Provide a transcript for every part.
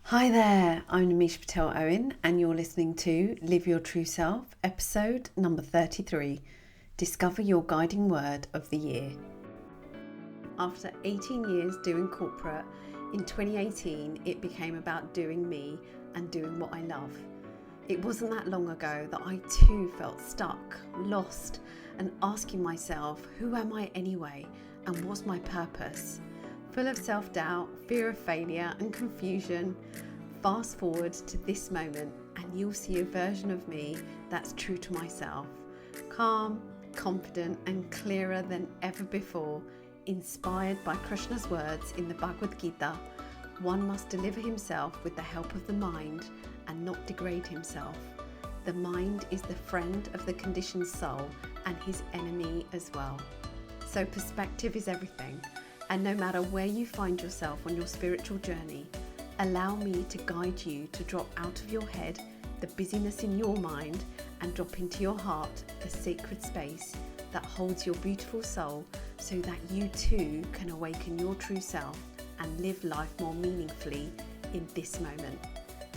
Hi there, I'm Namisha Patel Owen, and you're listening to Live Your True Self, episode number 33 Discover Your Guiding Word of the Year. After 18 years doing corporate, in 2018 it became about doing me and doing what I love. It wasn't that long ago that I too felt stuck, lost, and asking myself, who am I anyway, and what's my purpose? Full of self-doubt, fear of failure and confusion. Fast forward to this moment and you'll see a version of me that's true to myself. Calm, confident and clearer than ever before, inspired by Krishna's words in the Bhagavad Gita, one must deliver himself with the help of the mind and not degrade himself. The mind is the friend of the conditioned soul and his enemy as well. So perspective is everything. And no matter where you find yourself on your spiritual journey, allow me to guide you to drop out of your head the busyness in your mind and drop into your heart the sacred space that holds your beautiful soul, so that you too can awaken your true self and live life more meaningfully in this moment.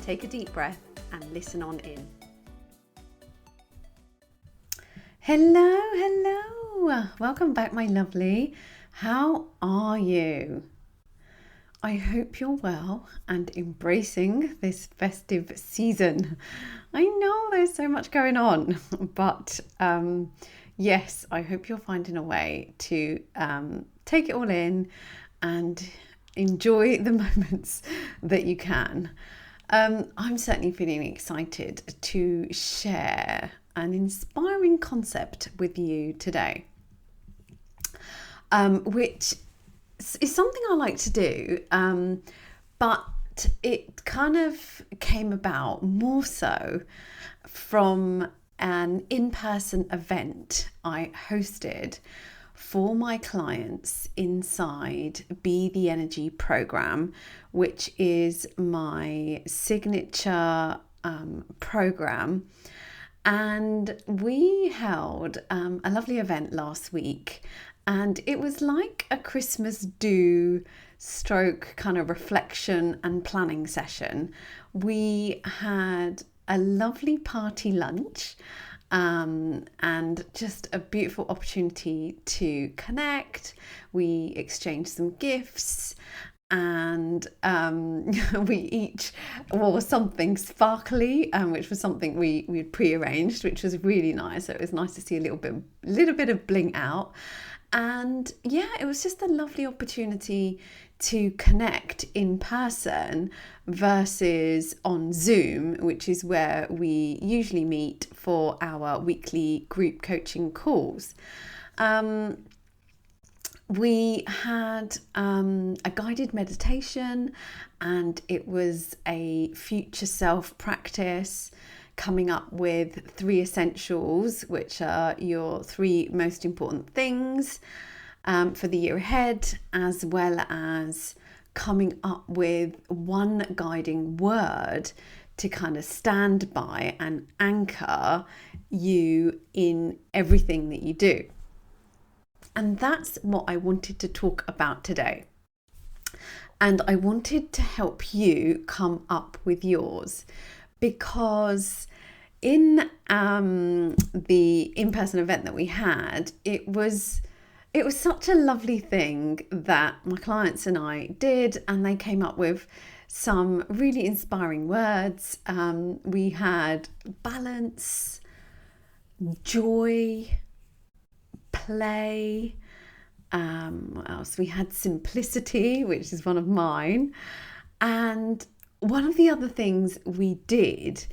Take a deep breath and listen on in. Hello. Welcome back, my lovely. How are you? I hope you're well and embracing this festive season. I know there's so much going on, but yes, I hope you're finding a way to take it all in and enjoy the moments that you can. I'm certainly feeling excited to share an inspiring concept with you today. Which is something I like to do, but it kind of came about more so from an in-person event I hosted for my clients inside Be the Energy program, which is my signature program. And we held a lovely event last week. And it was like a Christmas do stroke kind of reflection and planning session. We had a lovely party lunch and just a beautiful opportunity to connect. We exchanged some gifts and we each wore something sparkly, which was something we'd pre-arranged, which was really nice. So it was nice to see a little bit of bling out. And yeah, it was just a lovely opportunity to connect in person versus on Zoom, which is where we usually meet for our weekly group coaching calls. We had a guided meditation, and it was a future self practice, coming up with 3 essentials, which are your 3 most important things for the year ahead, as well as coming up with 1 guiding word to kind of stand by and anchor you in everything that you do. And that's what I wanted to talk about today. And I wanted to help you come up with yours, because in the in-person event that we had, it was such a lovely thing that my clients and I did, and they came up with some really inspiring words. We had balance, joy, play. What else? We had simplicity, which is one of mine. And one of the other things we did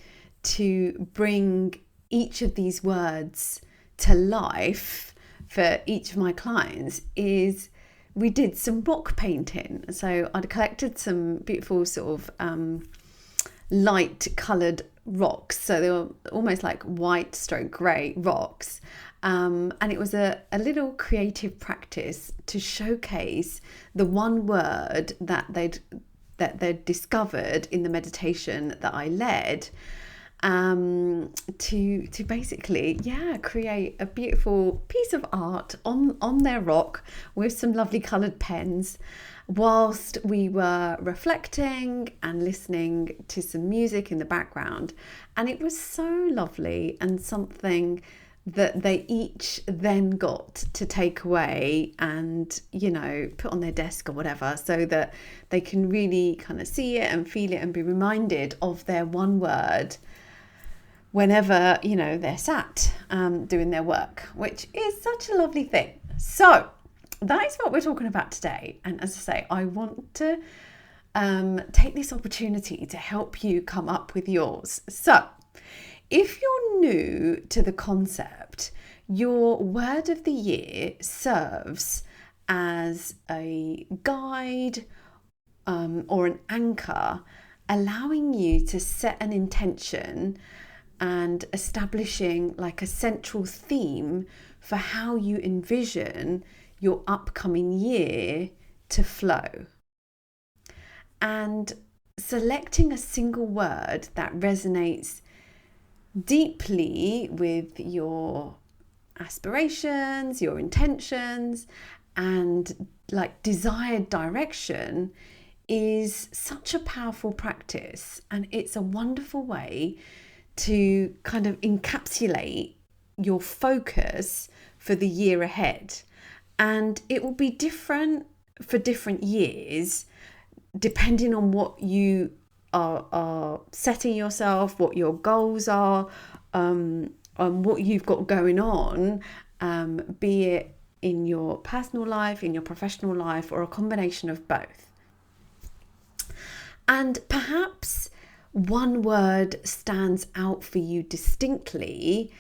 to bring each of these words to life for each of my clients is we did some rock painting. So I'd collected some beautiful sort of light coloured rocks. So they were almost like white stroke grey rocks. And it was a little creative practice to showcase the one word that they'd discovered in the meditation that I led, to basically create a beautiful piece of art on their rock with some lovely coloured pens. whilst we were reflecting and listening to some music in the background. And it was so lovely, and something that they each then got to take away and, put on their desk or whatever, so that they can really kind of see it and feel it and be reminded of their one word whenever, they're sat doing their work, which is such a lovely thing. So that is what we're talking about today. And as I say, I want to take this opportunity to help you come up with yours. So if you're new to the concept, your word of the year serves as a guide or an anchor, allowing you to set an intention and establishing like a central theme for how you envision your upcoming year to flow. And selecting a single word that resonates deeply with your aspirations, your intentions, and like desired direction is such a powerful practice. And it's a wonderful way to kind of encapsulate your focus for the year ahead. And it will be different for different years, depending on what you are setting yourself, what your goals are, and what you've got going on, be it in your personal life, in your professional life, or a combination of both. And perhaps one word stands out for you distinctly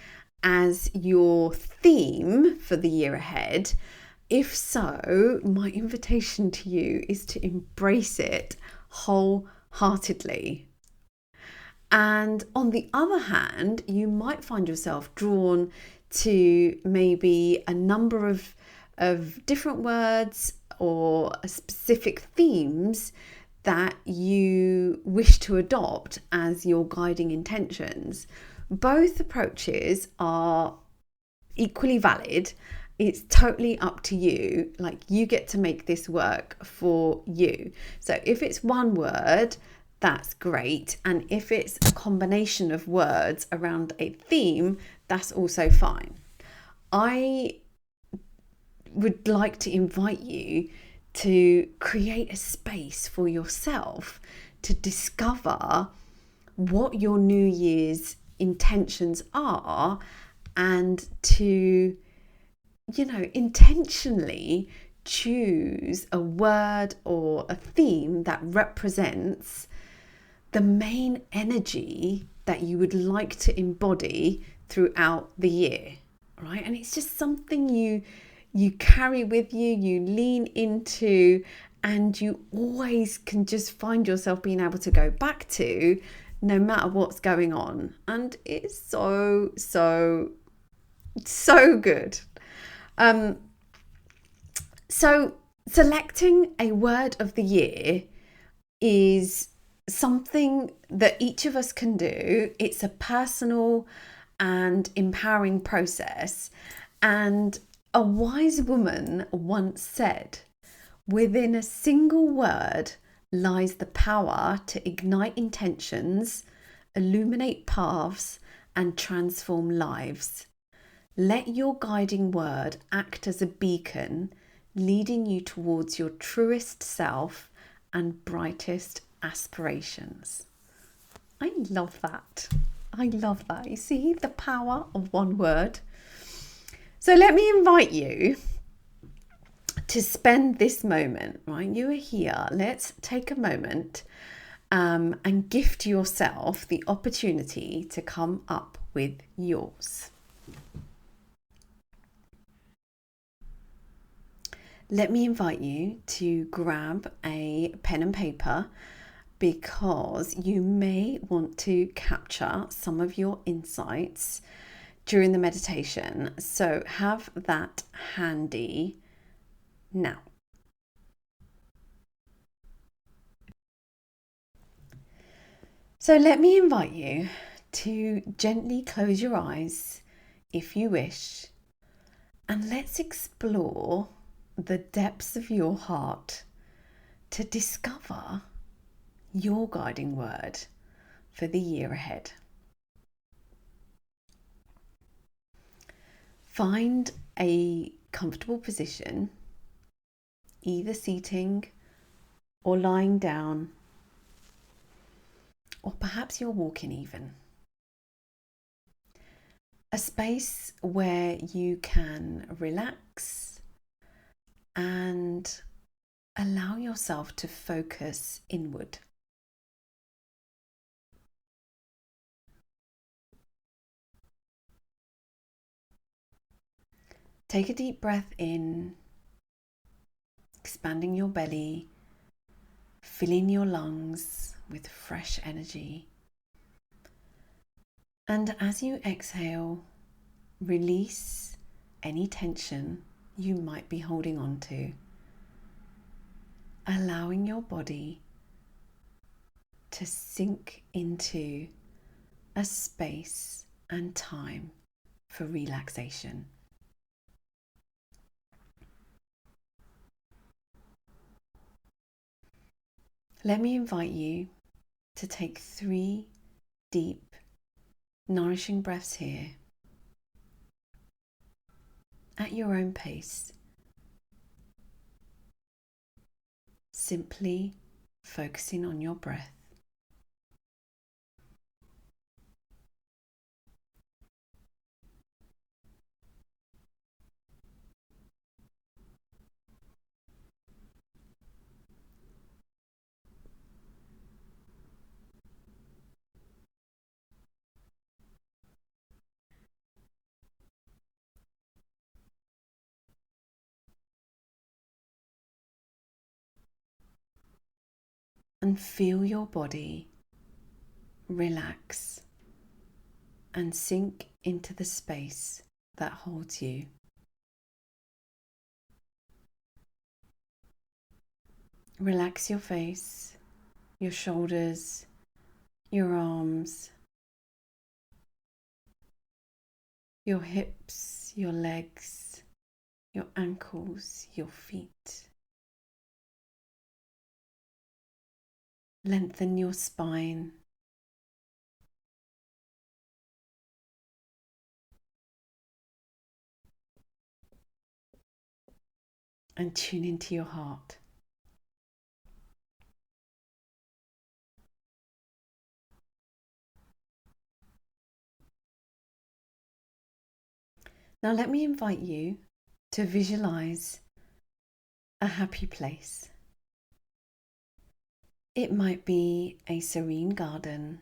as your theme for the year ahead. If so, my invitation to you is to embrace it wholeheartedly. And on the other hand, you might find yourself drawn to maybe a number of different words or specific themes that you wish to adopt as your guiding intentions. Both approaches are equally valid. It's totally up to you. Like, you get to make this work for you. So if it's one word, that's great. And if it's a combination of words around a theme, that's also fine. I would like to invite you to create a space for yourself to discover what your New Year's intentions are, and to, intentionally choose a word or a theme that represents the main energy that you would like to embody throughout the year, right? And it's just something you carry with you, you lean into, and you always can just find yourself being able to go back to no matter what's going on. And it's so good. So selecting a word of the year is something that each of us can do. It's a personal and empowering process. And a wise woman once said, "Within a single word lies the power to ignite intentions, illuminate paths, and transform lives. Let your guiding word act as a beacon, leading you towards your truest self and brightest aspirations." I love that. You see the power of one word. So let me invite you to spend this moment, right? You are here. Let's take a moment and gift yourself the opportunity to come up with yours. Let me invite you to grab a pen and paper, because you may want to capture some of your insights during the meditation. So have that handy now. So let me invite you to gently close your eyes if you wish, and let's explore the depths of your heart to discover your guiding word for the year ahead. Find a comfortable position, either seating or lying down, or perhaps you're walking even. A space where you can relax and allow yourself to focus inward. Take a deep breath in, expanding your belly, filling your lungs with fresh energy. And as you exhale, release any tension you might be holding on to, allowing your body to sink into a space and time for relaxation. Let me invite you to take 3 deep, nourishing breaths here at your own pace, simply focusing on your breath. And feel your body relax and sink into the space that holds you. Relax your face, your shoulders, your arms, your hips, your legs, your ankles, your feet. Lengthen your spine. And tune into your heart. Now let me invite you to visualize a happy place. It might be a serene garden,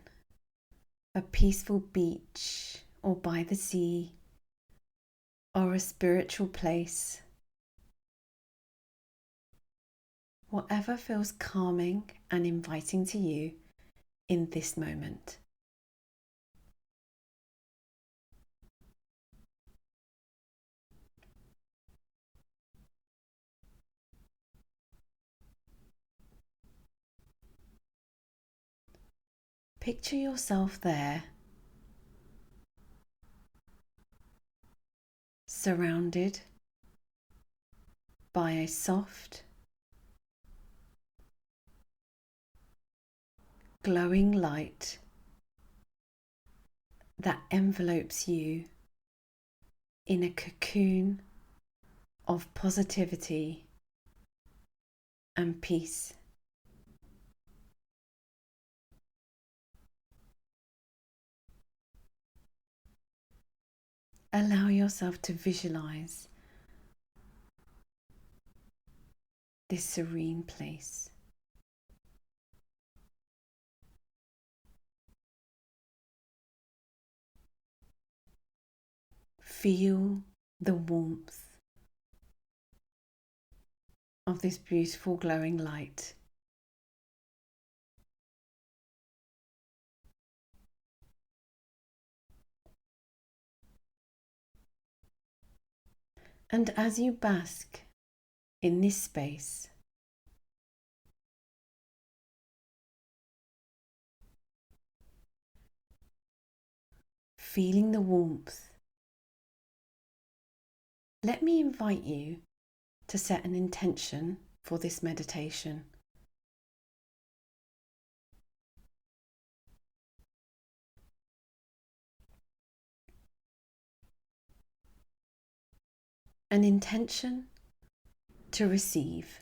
a peaceful beach or by the sea, or a spiritual place. Whatever feels calming and inviting to you in this moment. Picture yourself there, surrounded by a soft, glowing light that envelopes you in a cocoon of positivity and peace. Allow yourself to visualize this serene place. Feel the warmth of this beautiful glowing light. And as you bask in this space, feeling the warmth, let me invite you to set an intention for this meditation an intention to receive.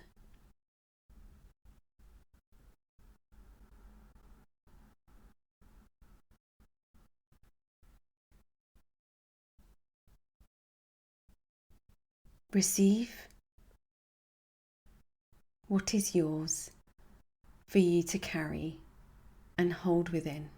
Receive what is yours for you to carry and hold within.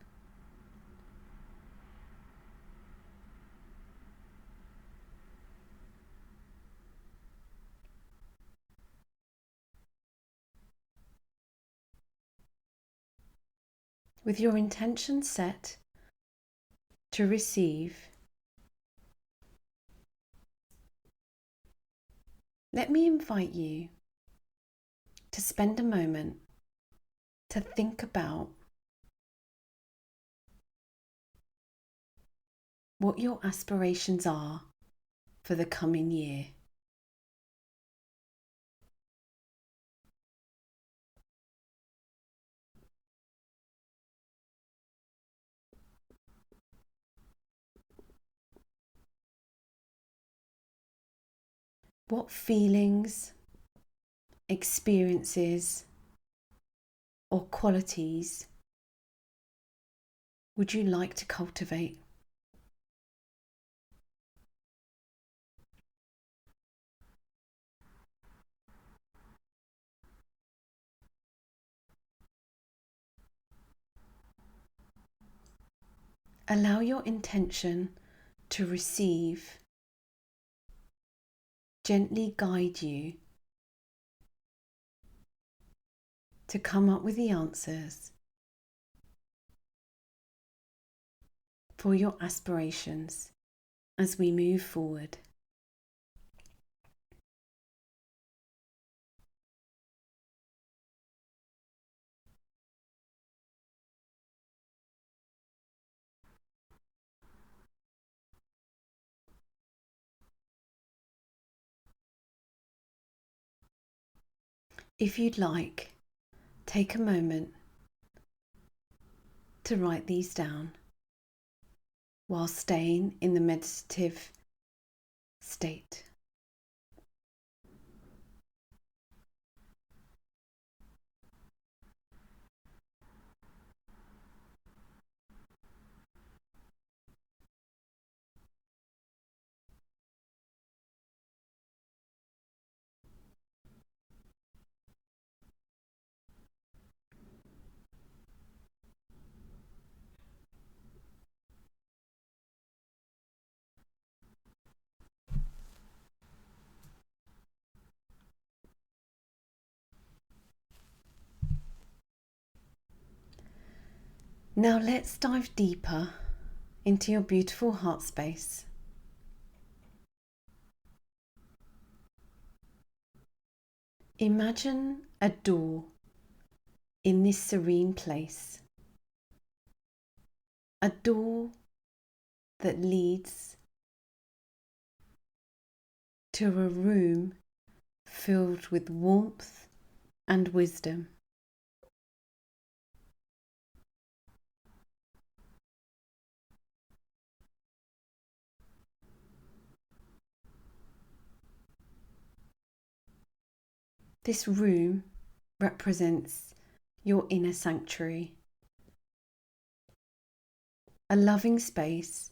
With your intention set to receive, let me invite you to spend a moment to think about what your aspirations are for the coming year. What feelings, experiences, or qualities would you like to cultivate? Allow your intention to receive gently guide you to come up with the answers for your aspirations as we move forward. If you'd like, take a moment to write these down while staying in the meditative state. Now let's dive deeper into your beautiful heart space. Imagine a door in this serene place, a door that leads to a room filled with warmth and wisdom. This room represents your inner sanctuary, a loving space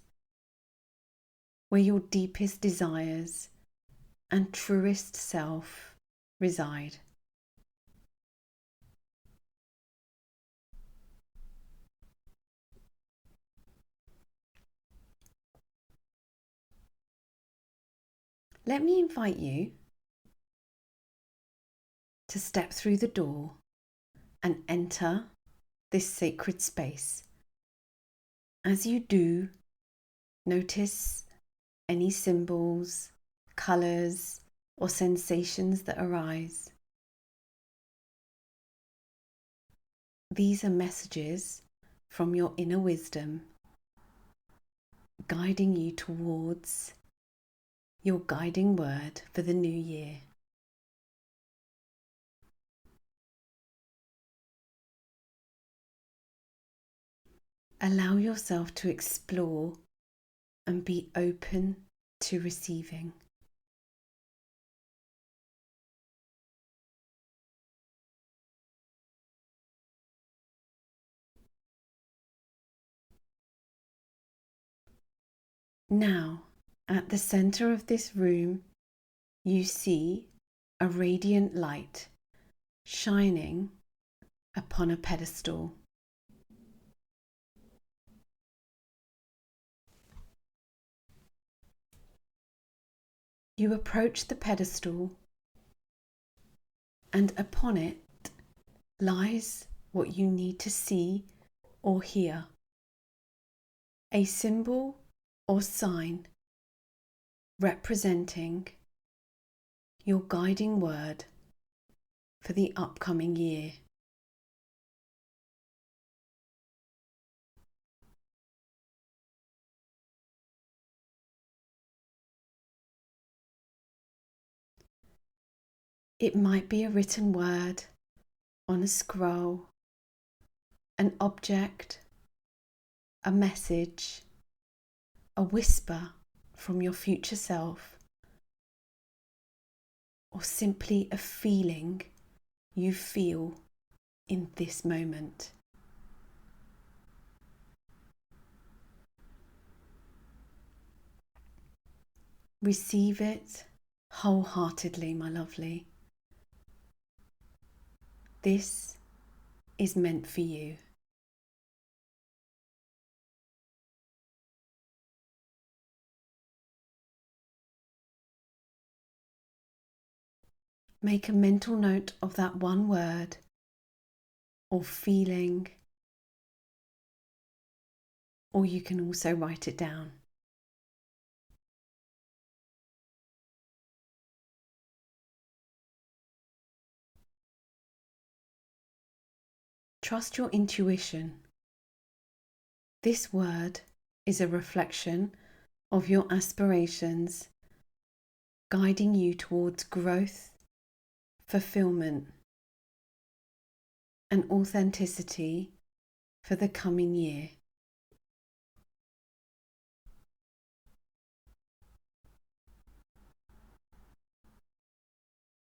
where your deepest desires and truest self reside. Let me invite you to step through the door and enter this sacred space. As you do, notice any symbols, colours, or sensations that arise. These are messages from your inner wisdom, guiding you towards your guiding word for the new year. Allow yourself to explore and be open to receiving. Now, at the center of this room, you see a radiant light shining upon a pedestal. You approach the pedestal, and upon it lies what you need to see or hear. A symbol or sign representing your guiding word for the upcoming year. It might be a written word on a scroll, an object, a message, a whisper from your future self, or simply a feeling you feel in this moment. Receive it wholeheartedly, my lovely. This is meant for you. Make a mental note of that one word or feeling, or you can also write it down. Trust your intuition. This word is a reflection of your aspirations, guiding you towards growth, fulfillment, and authenticity for the coming year.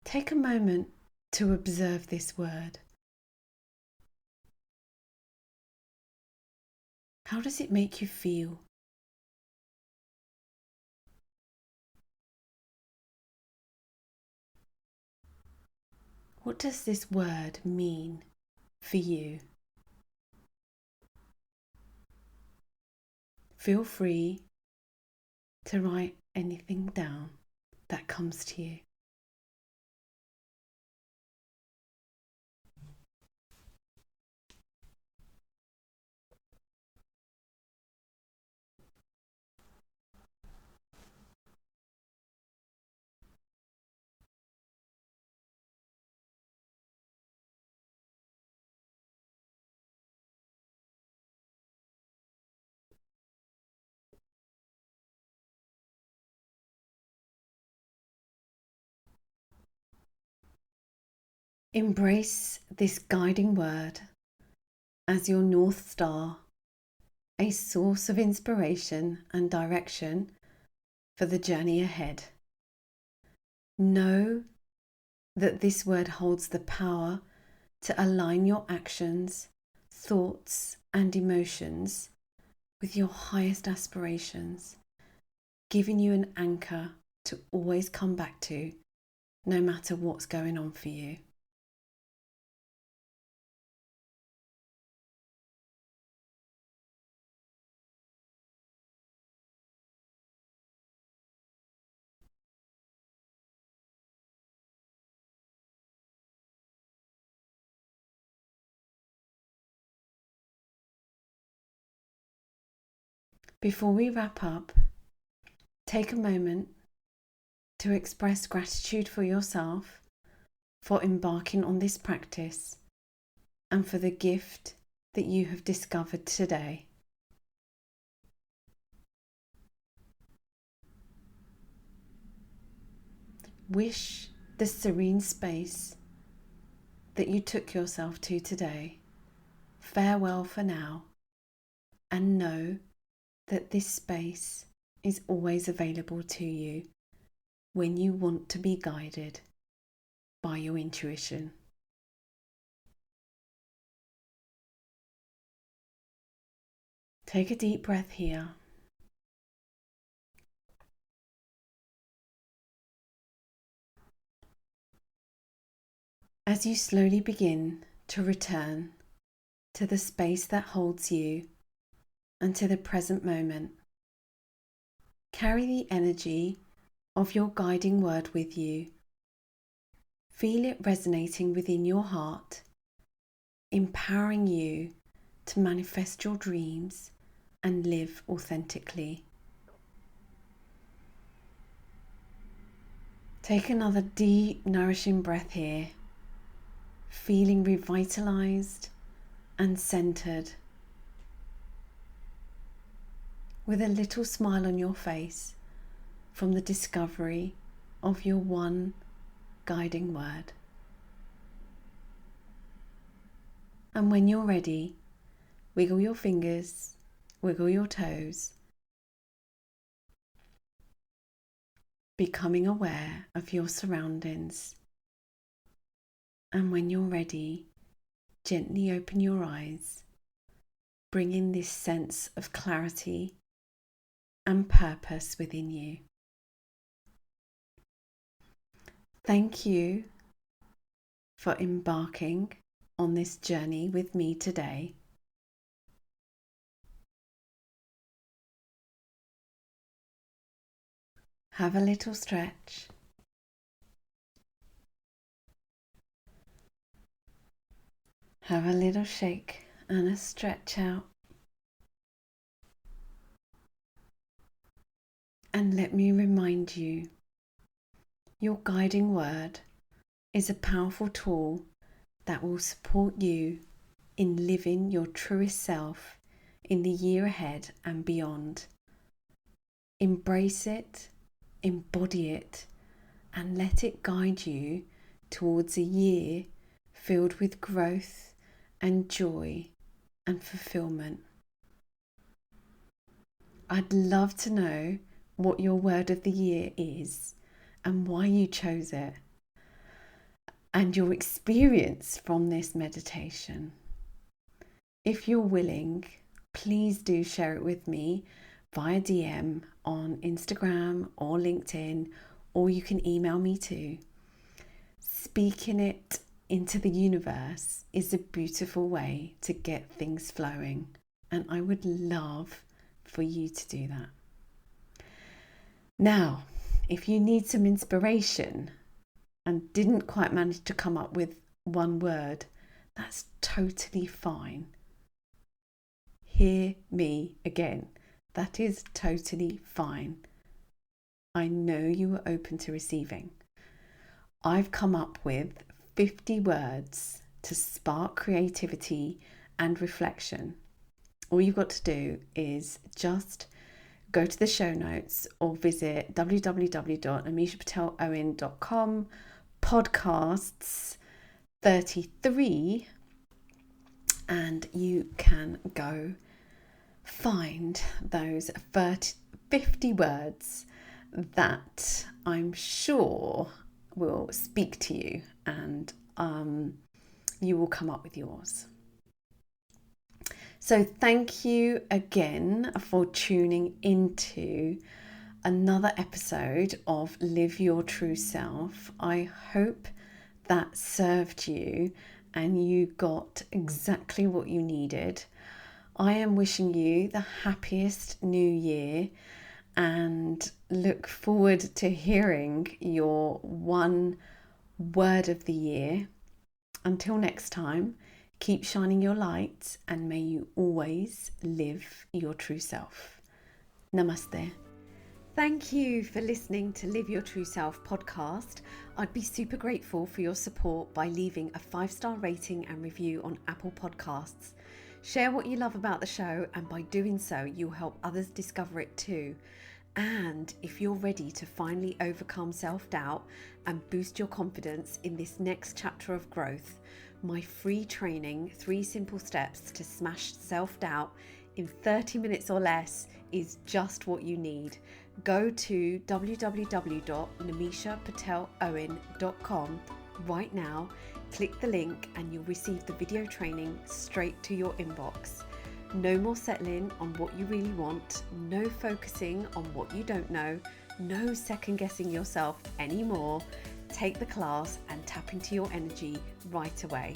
Take a moment to observe this word. How does it make you feel? What does this word mean for you? Feel free to write anything down that comes to you. Embrace this guiding word as your North Star, a source of inspiration and direction for the journey ahead. Know that this word holds the power to align your actions, thoughts, and emotions with your highest aspirations, giving you an anchor to always come back to, no matter what's going on for you. Before we wrap up, take a moment to express gratitude for yourself for embarking on this practice and for the gift that you have discovered today. Wish the serene space that you took yourself to today farewell for now, and know that this space is always available to you when you want to be guided by your intuition. Take a deep breath here As you slowly begin to return to the space that holds you and to the present moment, carry the energy of your guiding word with you. Feel it resonating within your heart, empowering you to manifest your dreams and live authentically. Take another deep, nourishing breath here, feeling revitalized and centered, with a little smile on your face from the discovery of your one guiding word. And when you're ready, wiggle your fingers, wiggle your toes, becoming aware of your surroundings. And when you're ready, gently open your eyes, bringing this sense of clarity and purpose within you. Thank you for embarking on this journey with me today. Have a little stretch. Have a little shake and a stretch out. And let me remind you, your guiding word is a powerful tool that will support you in living your truest self in the year ahead and beyond. Embrace it, embody it, and let it guide you towards a year filled with growth and joy and fulfillment. I'd love to know what your word of the year is and why you chose it, and your experience from this meditation. If you're willing, please do share it with me via DM on Instagram or LinkedIn, or you can email me too. Speaking it into the universe is a beautiful way to get things flowing, and I would love for you to do that. Now, if you need some inspiration and didn't quite manage to come up with one word, that's totally fine. Hear me again. That is totally fine. I know you are open to receiving. I've come up with 50 words to spark creativity and reflection. All you've got to do is just go to the show notes or visit www.amishapatelowen.com podcasts 33, and you can go find those 50 words that I'm sure will speak to you, and you will come up with yours. So thank you again for tuning into another episode of Live Your True Self. I hope that served you and you got exactly what you needed. I am wishing you the happiest new year and look forward to hearing your one word of the year. Until next time, keep shining your light and may you always live your true self. Namaste. Thank you for listening to Live Your True Self podcast. I'd be super grateful for your support by leaving a 5-star rating and review on Apple Podcasts. Share what you love about the show, and by doing so, you'll help others discover it too. And if you're ready to finally overcome self-doubt and boost your confidence in this next chapter of growth, my free training, 3 simple steps to smash self-doubt in 30 minutes or less, is just what you need. Go to www.namishapatelowen.com right now, click the link, and you'll receive the video training straight to your inbox. No more settling on what you really want, no focusing on what you don't know, no second guessing yourself anymore. Take the class and tap into your energy right away.